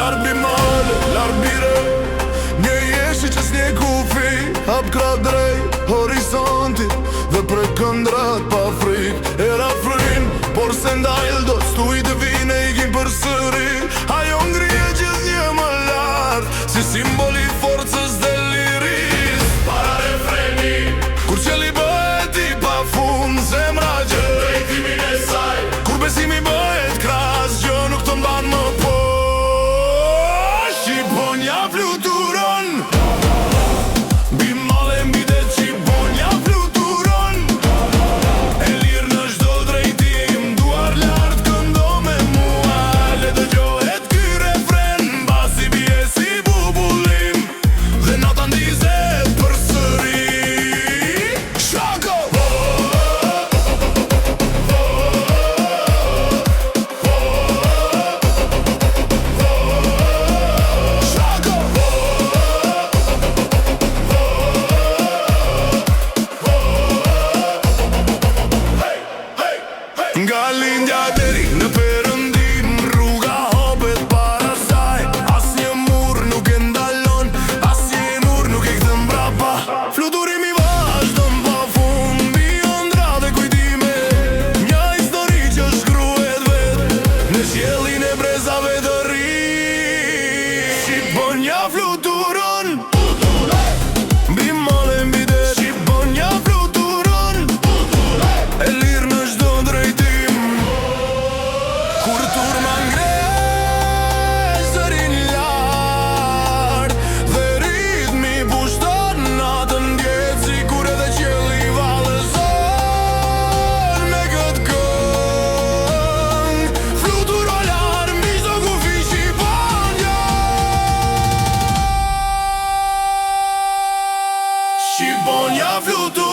Larbi male, larbi re Një jeshi që s'nje kufi Hap krap drejt horizontit Dhe pre këndrat pa frik Era frin, por se ndajl do Stuj të vine i kim për sëri Ajo ngrije gjithë një më lartë Si simboli forcës dhe liris Para refreni Kur qeli bëhet i pa fund Zemra gjë drejtimin e saj Kur besimi bëhet kras Gjë nuk të mban më po Shqiponja fluturon Bimale mbi det Shqiponja fluturon E lirë në çdo drejtim Duar lart këndo me mua Le dëgjohet ky refren Basi bie si bubullim Dhe nota ndizet përsëri Shako Nga lindja deri në perëndim Rruga hopet para saj Asnjë mur nuk e ndalon Asnjë mur nuk e kthen mbrapa Fluturimi vazhdon pafund Mbi ëndra dhe kujtime Një histori që shkruhet vet Në qiellin e brezave të ri Shqiponja fluturon Mbi male mbi det Shqiponja fluturon E lirë në çdo drejtim Kur turma ngresh zërin lart Dhe ritmi pushton natën ndjet Sikur edhe qielli vallëzon Me këtë këngë Fluturo larë mbi çdo kufi Shqiponja Shqiponja fluturon